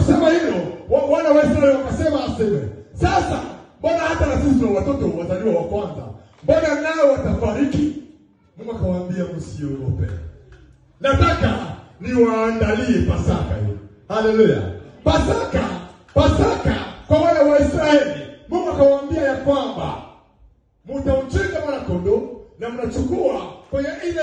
kusema hilo, wana wa Israeli wakasema aseme, sasa mbona hata na sisi tuna watoto wazaliwa wa kwanza, mbona nao watafariki? Mungu akawaambia msiogope. Nataka niwaandalie Pasaka hiyo. Haleluya. Pasaka kwa wana wa Israeli. Mungu akawaambia ya kwamba mtauchinja mwana kondoo na mnachukua kwenye ile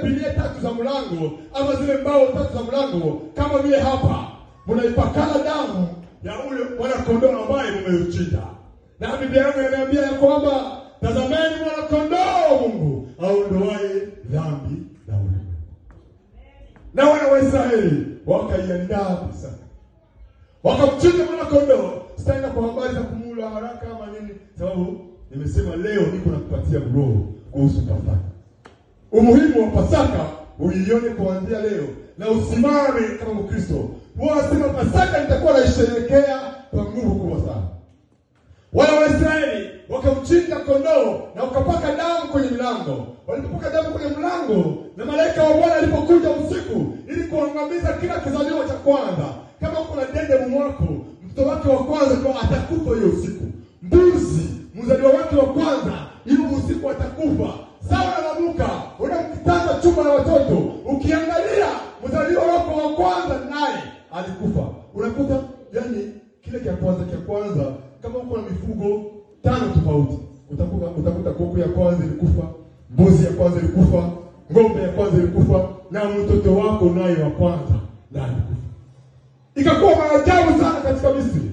bilia 3 za mlango, ama zile mbao 3 za mlango kama vile hapa, mnaipakala damu ya ule mwana kondoo ambaye mmeuchinja. Na Biblia yangu inaniambia ya kwamba tazameni mwana kondoo Mungu aondoaye dhambi za ulimwengu. Na wana wa Israeli wakaiandaa Pasaka, wakamchinja mwana kondoo. Sitaenda kwa habari za kumula haraka ama nini, sababu nimesema leo niko nakupatia roho kuhusu Pasaka. Umuhimu wa Pasaka uione kuanzia leo na usimame kama Mkristo. Wasema Pasaka nitakuwa naisherehekea kwa nguvu kubwa sana. Wana wa Israeli wakamchinja kondoo na wakapaka damu kwenye mlango. Walipopaka damu kwenye mlango, na malaika wa Bwana alipokuja usiku ili kuangamiza kila kizaliwa cha kwanza. Kama kuna dede mwako, mtoto wake wa kwanza kwa atakufa hiyo usiku. Mbuzi, mzaliwa wake wa kwanza, hiyo usiku atakufa. Sawa na Luka, unamkitanda chumba na watoto, ukiangalia mzaliwa wako wa kwanza naye alikufa. Unakuta yani kile cha kwanza kama uko na mifugo 5 tofauti, utakuta kuku ya kwanza ilikufa, mbuzi ya kwanza ilikufa, ng'ombe ya kwanza ilikufa, na mtoto wako naye wa kwanza naye alikufa. Ikakuwa maajabu sana katika Misri.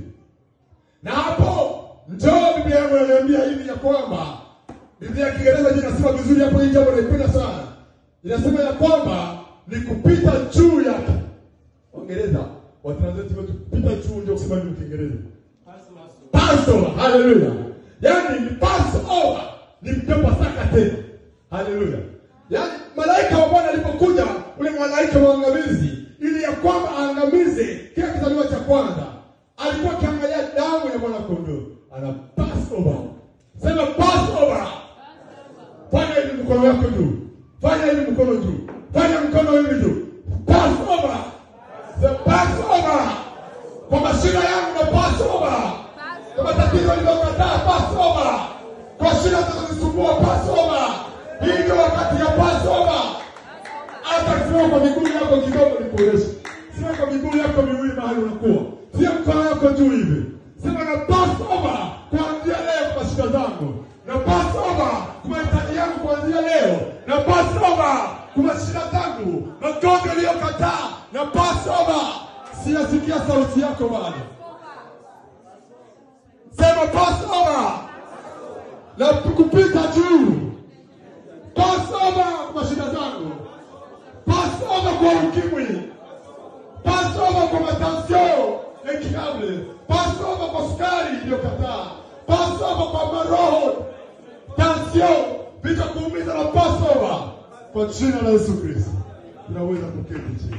Na hapo njoo Biblia yangu inaniambia hivi ya kwamba Biblia ya Kiingereza inasema vizuri hapo, hii jambo naipenda sana. Inasema ya kwamba ni kupita juu yake. Waingereza watranslate wetu kupita juu ndio kusema ni Kiingereza. Passover. Haleluya. Yani ni Passover, ni Pasaka tena. Haleluya. Yani malaika wa Bwana alipokuja, ule malaika mwangamizi, ili ya kwamba aangamize kila kizaliwa cha kwanza, alikuwa akiangalia damu ya mwana kondoo. Ana Passover. Sema Passover. Fanya hivi mkono wako juu. Fanya hivi mkono juu. Fanya mkono hivi juu. Passover. The Passover. Kwa mashina yangu na Passover. Kwa matatizo niliyokataa Passover. Kwa shida zinazonisumbua Passover. Hii ndio wakati ya Passover. Hata kusimama kwa miguu yako kidogo nikuoneshe. Simama kwa miguu yako miwili mahali unakuwa. Tia mkono wako juu hivi. Sema na Passover kuanzia leo kwa shida zangu. Na Passover kwa mahitaji yangu kuanzia leo. Na Passover kwa shida zangu. Magonjwa niliyokataa. Na Passover. Siyasikia sauti yako bado. Sema Passover. Na kupita juu. Passover kwa shida zangu. Passover kwa ukimwi. Passover kwa matansio ya kikable. Passover kwa sukari iliyokataa. Passover kwa maroho, tansio, vita kuumiza na Passover. Kwa jina la Yesu Kristo tunaweza kuketi chini.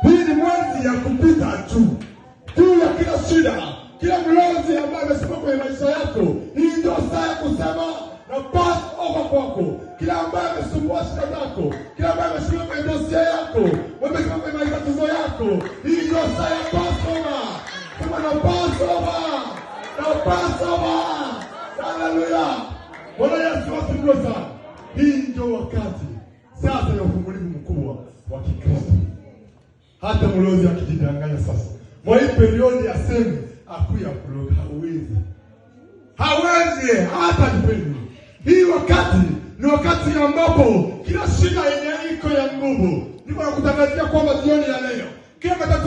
Hii ni mwezi ya kupita juu ya kila shida, kila mlozi ambaye amesimama kwenye maisha yako. Hii ndio saa ya kusema na Passover kwako. Kila ambaye amesumbua shida zako, kila ambaye amesimama kwenye dosia yako, wamesimama kwenye matatizo yako, hii ndio saa ya Passover. Kama na Passover, na Passover. Haleluya. Bwana Yesu asifiwe sana. Hii ndio wakati sasa ya ufungulivu mkubwa wa Kikristo. Hata mlozi akijidanganya sasa, mwa hii periodi aseme akuya kuloga, hawezi hata dipende. Hii wakati ni wakati ambapo kila shida yenye iko ya nguvu, niko nakutangazia kwamba jioni ya leo kila matatizo